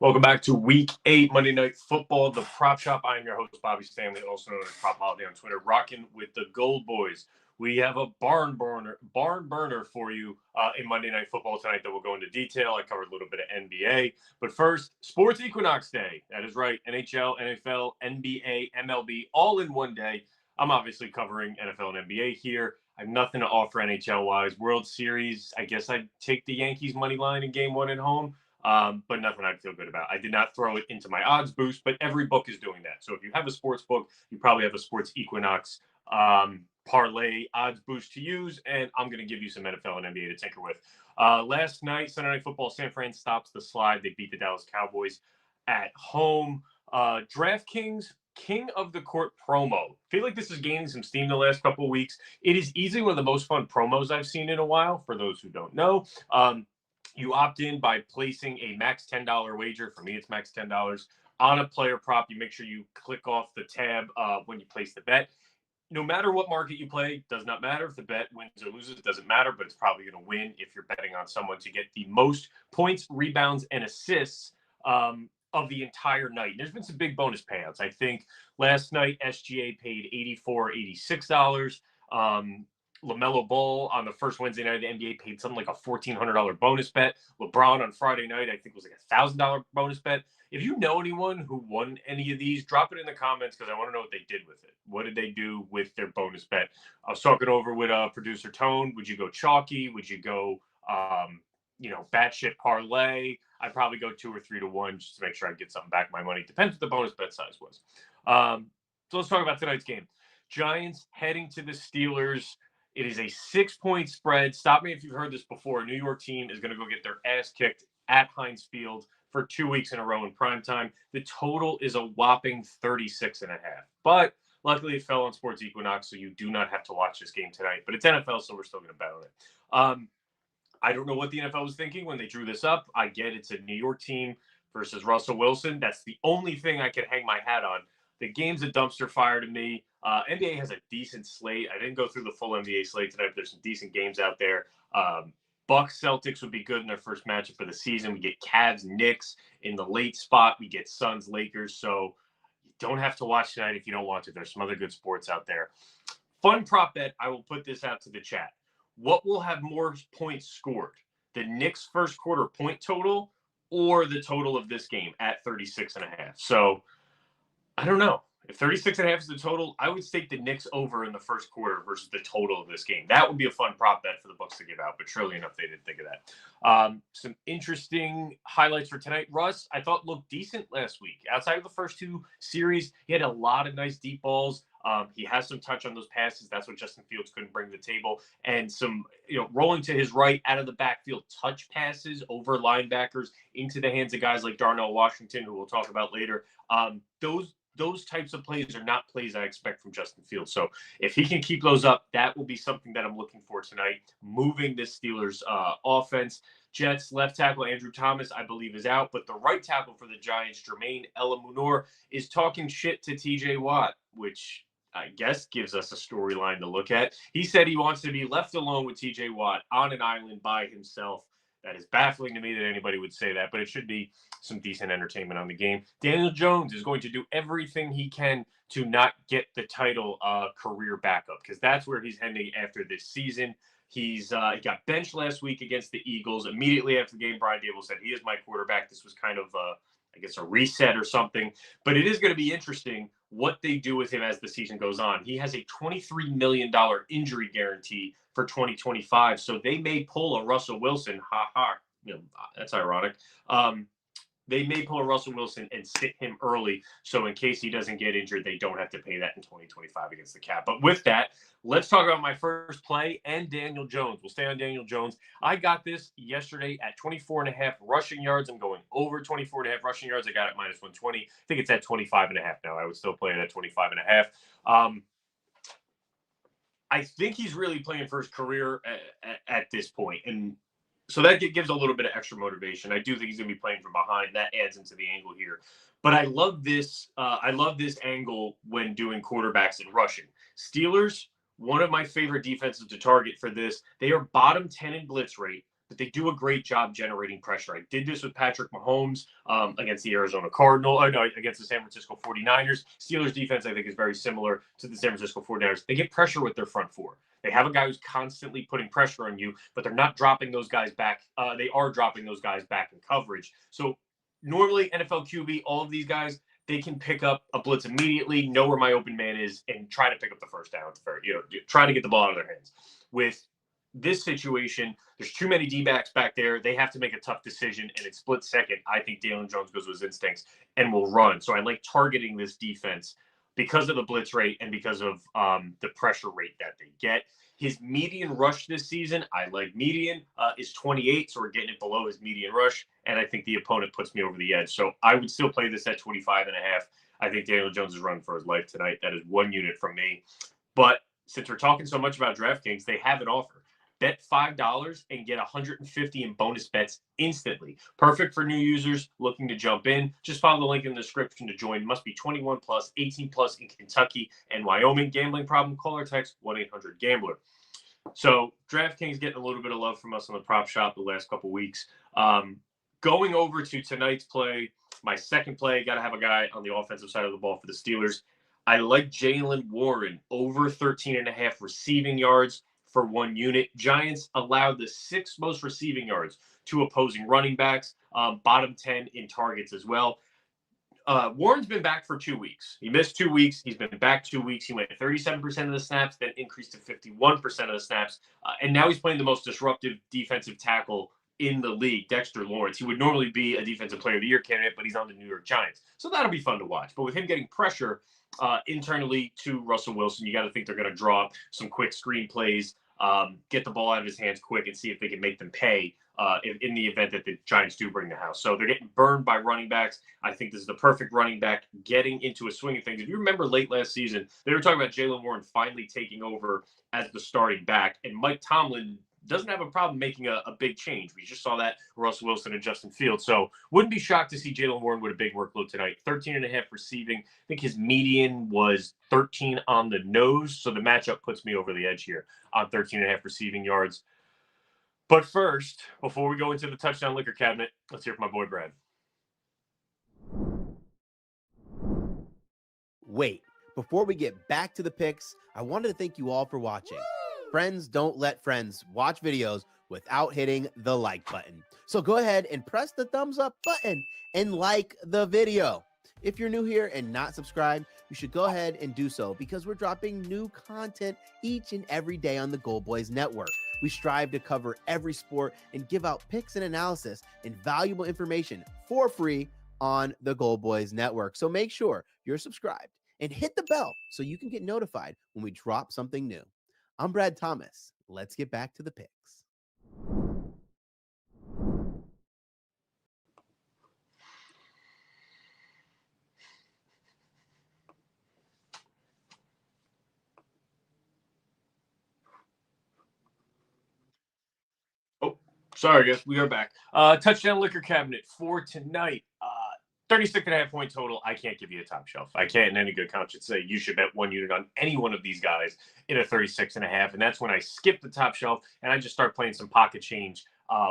Welcome back to Week 8 Monday Night Football, the Prop Shop. I am your host, Bobby Stanley, also known as PropHolliday on Twitter, rocking with the GoldBoys. We have a barn burner for you in Monday Night Football tonight that we'll go into detail. I covered a little bit of NBA. But first, Sports Equinox Day. That is right. NHL, NFL, NBA, MLB, all in one day. I'm obviously covering NFL and NBA here. I have nothing to offer NHL-wise. World Series, I guess I'd take the Yankees money line in Game 1 at home. But nothing I'd feel good about. I did not throw it into my odds boost, but every book is doing that. So if you have a sports book, you probably have a Sports Equinox parlay odds boost to use, and I'm going to give you some NFL and NBA to tinker with. Last night, Sunday Night Football, San Fran stops the slide. They beat the Dallas Cowboys at home. DraftKings King of the Court promo. I feel like this is gaining some steam the last couple of weeks. It is easily one of the most fun promos I've seen in a while, for those who don't know. You opt in by placing a max $10 wager. For me, it's max $10 on a player prop. You make sure you click off the tab when you place the bet. No matter what market you play, does not matter if the bet wins or loses. It doesn't matter, but it's probably going to win if you're betting on someone to get the most points, rebounds, and assists of the entire night. And there's been some big bonus payouts. I think last night SGA paid $86. LaMelo Ball on the first Wednesday night of the NBA paid something like a $1,400 bonus bet. LeBron on Friday night, I think, was like a $1,000 bonus bet. If you know anyone who won any of these, drop it in the comments because I want to know what they did with it. What did they do with their bonus bet? I was talking over with producer Tone. Would you go chalky? Would you go, batshit parlay? I'd probably go 2 or 3 to 1 just to make sure I get something back my money. Depends what the bonus bet size was. So let's talk about tonight's game. Giants heading to the Steelers. It is a 6-point spread. Stop me if you've heard this before. A New York team is going to go get their ass kicked at Heinz Field for 2 weeks in a row in primetime. The total is a whopping 36.5. But luckily it fell on Sports Equinox, so you do not have to watch this game tonight. But it's NFL, so we're still going to bet on it. I don't know what the NFL was thinking when they drew this up. I get it's a New York team versus Russell Wilson. That's the only thing I could hang my hat on. The game's a dumpster fire to me. NBA has a decent slate. I didn't go through the full NBA slate tonight, but there's some decent games out there. Bucks Celtics would be good in their first matchup for the season. We get Cavs Knicks in the late spot. We get Suns Lakers. So you don't have to watch tonight if you don't want to. There's some other good sports out there. Fun prop bet. I will put this out to the chat. What will have more points scored? The Knicks first quarter point total or the total of this game at 36.5? So I don't know. If 36.5 is the total, I would stake the Knicks over in the first quarter versus the total of this game. That would be a fun prop bet for the books to give out, but surely enough, they didn't think of that. Some interesting highlights for tonight. Russ, I thought, looked decent last week. Outside of the first 2 series, he had a lot of nice deep balls. He has some touch on those passes. That's what Justin Fields couldn't bring to the table. And some, rolling to his right out of the backfield touch passes over linebackers into the hands of guys like Darnell Washington, who we'll talk about later. Those types of plays are not plays I expect from Justin Fields. So if he can keep those up, that will be something that I'm looking for tonight, moving this Steelers offense. Jets left tackle Andrew Thomas, I believe, is out, but the right tackle for the Giants, Jermaine Elamunor, is talking shit to TJ Watt, which I guess gives us a storyline to look at. He said he wants to be left alone with TJ Watt on an island by himself. That is baffling to me that anybody would say that, but it should be some decent entertainment on the game. Daniel Jones is going to do everything he can to not get the title career backup because that's where he's heading after this season. He got benched last week against the Eagles. Immediately after the game, Brian Dable said, he is my quarterback. This was kind of, a reset or something. But it is going to be interesting what they do with him as the season goes on. He has a $23 million injury guarantee for 2025. So they may pull a Russell Wilson. That's ironic. They may pull a Russell Wilson and sit him early. So in case he doesn't get injured, they don't have to pay that in 2025 against the cap. But with that, let's talk about my first play and Daniel Jones. We'll stay on Daniel Jones. I got this yesterday at 24.5 rushing yards. I'm going over 24.5 rushing yards. I got it minus 120. I think it's at 25.5 now. I would still play it at 25.5. I think he's really playing for his career at this point. And so that gives a little bit of extra motivation. I do think he's going to be playing from behind. That adds into the angle here. But I love this. I love this angle when doing quarterbacks and rushing. Steelers, one of my favorite defenses to target for this. They are bottom 10 in blitz rate. but they do a great job generating pressure. I did this with Patrick Mahomes against the Arizona against the San Francisco 49ers. Steelers defense, I think, is very similar to the San Francisco 49ers. They get pressure with their front four. They have a guy who's constantly putting pressure on you, but they're not dropping those guys back. They are dropping those guys back in coverage. So normally NFL QB, all of these guys, they can pick up a blitz immediately, know where my open man is, and try to pick up the first down. Try to get the ball out of their hands. With this situation, there's too many D-backs back there. They have to make a tough decision, and in split second, I think Daniel Jones goes with his instincts and will run. So I like targeting this defense because of the blitz rate and because of the pressure rate that they get. His median rush this season, I like median, is 28, so we're getting it below his median rush, and I think the opponent puts me over the edge. So I would still play this at 25.5. I think Daniel Jones is running for his life tonight. That is 1 unit from me. But since we're talking so much about DraftKings, they have an offer. Bet $5 and get $150 in bonus bets instantly. Perfect for new users looking to jump in. Just follow the link in the description to join. Must be 21 plus, 18 plus in Kentucky and Wyoming. Gambling problem? Call or text 1-800-GAMBLER. So DraftKings getting a little bit of love from us on the prop shop the last couple weeks. Going over to tonight's play, my second play, got to have a guy on the offensive side of the ball for the Steelers. I like Jaylen Warren over 13.5 receiving yards for 1 unit. Giants allowed the 6th most receiving yards to opposing running backs, bottom 10 in targets as well. Warren's been back for 2 weeks. He missed 2 weeks. He's been back 2 weeks. He went 37% of the snaps, then increased to 51% of the snaps. And now he's playing the most disruptive defensive tackle in the league, Dexter Lawrence. He would normally be a defensive player of the year candidate, but he's on the New York Giants. So that'll be fun to watch. But with him getting pressure internally to Russell Wilson, you got to think they're going to draw up some quick screen plays, get the ball out of his hands quick and see if they can make them pay in the event that the Giants do bring the house. So they're getting burned by running backs. I think this is the perfect running back getting into a swing of things. If you remember late last season, they were talking about Jaylen Warren finally taking over as the starting back, and Mike Tomlin doesn't have a problem making a big change. We just saw that Russell Wilson and Justin Fields. So wouldn't be shocked to see Jaylen Warren with a big workload tonight. 13.5 receiving. I think his median was 13 on the nose. So the matchup puts me over the edge here on 13.5 receiving yards. But first, before we go into the touchdown liquor cabinet, let's hear from my boy Brad. Wait, before we get back to the picks, I wanted to thank you all for watching. Friends don't let friends watch videos without hitting the like button. So go ahead and press the thumbs up button and like the video. If you're new here and not subscribed, you should go ahead and do so because we're dropping new content each and every day on the GoldBoys Network. We strive to cover every sport and give out picks and analysis and valuable information for free on the GoldBoys Network. So make sure you're subscribed and hit the bell so you can get notified when we drop something new. I'm Brad Thomas. Let's get back to the picks. Oh, sorry, guys. We are back. Touchdown liquor cabinet for tonight. 36.5 point total. I can't give you a top shelf. I can't in any good conscience say you should bet 1 unit on any one of these guys in a 36.5. And that's when I skip the top shelf and I just start playing some pocket change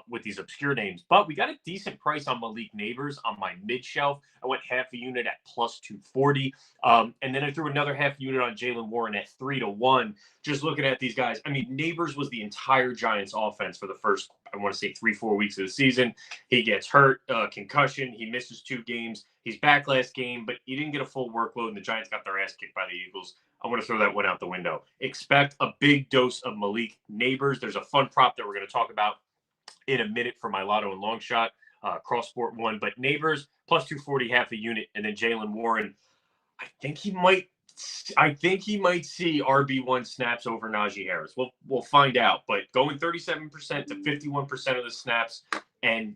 with these obscure names. But we got a decent price on Malik Neighbors on my mid shelf. I went half a unit at plus 240. And then I threw another half unit on Jaylen Warren at 3-1. Just looking at these guys, I mean, Neighbors was the entire Giants offense for the first, I want to say 3-4 weeks of the season. He gets hurt, concussion. He misses 2 games. He's back last game, but he didn't get a full workload, and the Giants got their ass kicked by the Eagles. I want to throw that one out the window. Expect a big dose of Malik Neighbors. There's a fun prop that we're going to talk about in a minute for my lotto and long shot, cross sport one. But Neighbors plus 240, half a unit, and then Jaylen Warren. I think he might see RB1 snaps over Najee Harris. We'll find out. But going 37% to 51% of the snaps, and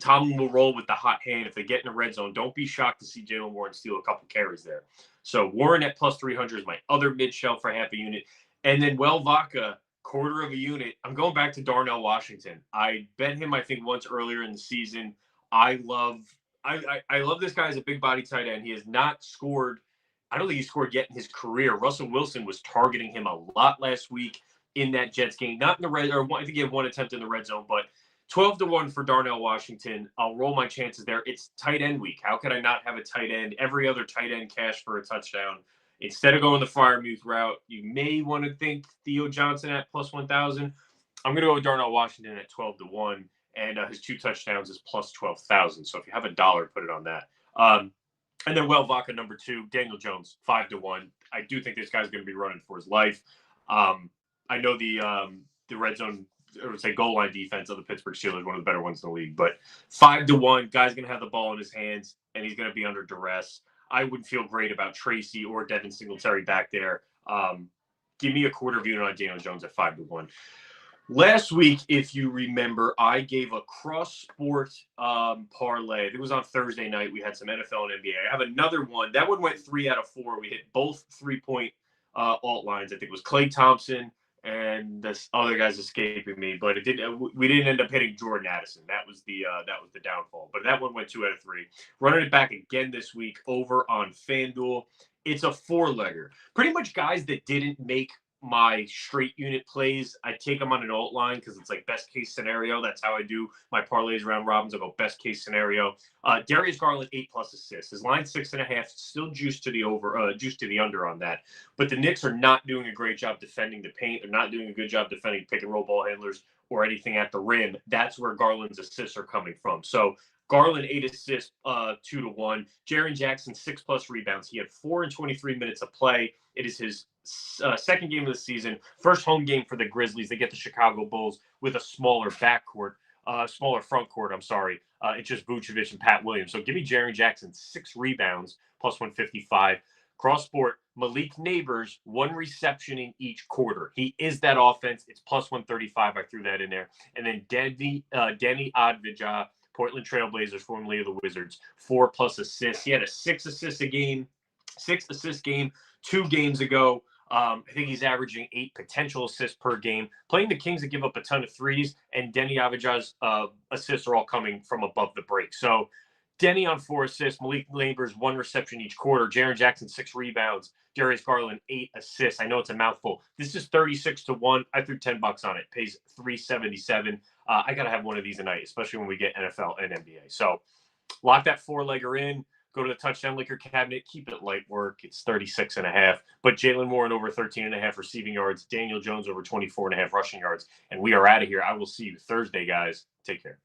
Tomlin will roll with the hot hand. If they get in the red zone, don't be shocked to see Jaylen Warren steal a couple carries there. So Warren at plus 300 is my other mid shelf for half a unit. And then Vaca, quarter of a unit. I'm going back to Darnell Washington. I bet him, I think, once earlier in the season. I love this guy as a big body tight end. He has not scored. I don't think he scored yet in his career. Russell Wilson was targeting him a lot last week in that Jets game. Not in the red, or I think he had 1 attempt in the red zone, but 12-1 for Darnell Washington. I'll roll my chances there. It's tight end week. How could I not have a tight end? Every other tight end cash for a touchdown. Instead of going the Freiermuth route, you may want to think Theo Johnson at plus 1,000. I'm going to go with Darnell Washington at 12-1, and his 2 touchdowns is plus 12,000. So if you have $1, put it on that. And then Vaca number 2, Daniel Jones 5-1. I do think this guy's going to be running for his life. I know the red zone, I would say goal line defense of the Pittsburgh Steelers, one of the better ones in the league. But 5-1, guy's going to have the ball in his hands, and he's going to be under duress. I wouldn't feel great about Tracy or Devin Singletary back there. Give me a quarter view on Daniel Jones at 5-1. Last week, if you remember, I gave a cross-sport parlay. It was on Thursday night. We had some NFL and NBA. I have another one. That one went 3 out of 4. We hit both 3-point alt lines. I think it was Klay Thompson and this other guy's escaping me, but it didn't. We didn't end up hitting Jordan Addison. That was the downfall. But that one went 2 out of 3. Running it back again this week over on FanDuel. It's a 4-legger. Pretty much guys that didn't make my straight unit plays, I take them on an alt line because it's like best case scenario. That's how I do my parlays round robins. I go best case scenario. Darius Garland 8+ assists. His line 6.5. Still juiced to the over, juiced to the under on that. But the Knicks are not doing a great job defending the paint. They're not doing a good job defending pick and roll ball handlers or anything at the rim. That's where Garland's assists are coming from. So Garland 8 assists, 2-1. Jaren Jackson 6+ rebounds. He had 4 in 23 minutes of play. It is his second game of the season, first home game for the Grizzlies. They get the Chicago Bulls with a smaller backcourt, smaller front court. I'm sorry. It's just Vucevic and Pat Williams. So give me Jaren Jackson 6 rebounds plus 155. Cross sport, Malik Neighbors 1 reception in each quarter. He is that offense. It's plus 135. I threw that in there. And then Denny Advija, Portland Trailblazers, formerly of the Wizards, 4+ assists. He had a 6 assist game 2 games ago. I think he's averaging 8 potential assists per game. Playing the Kings that give up a ton of threes, and Denny Advija's assists are all coming from above the break. So Denny on 4 assists, Malik Neighbors 1 reception each quarter, Jaren Jackson 6 rebounds, Darius Garland 8 assists. I know it's a mouthful. This is 36-1. I threw $10 on it. Pays $377. I gotta have one of these tonight, especially when we get NFL and NBA. So lock that 4-legger in. Go to the touchdown liquor cabinet. Keep it light work. It's 36.5. But Jalen Warren over 13.5 receiving yards. Daniel Jones over 24.5 rushing yards. And we are out of here. I will see you Thursday, guys. Take care.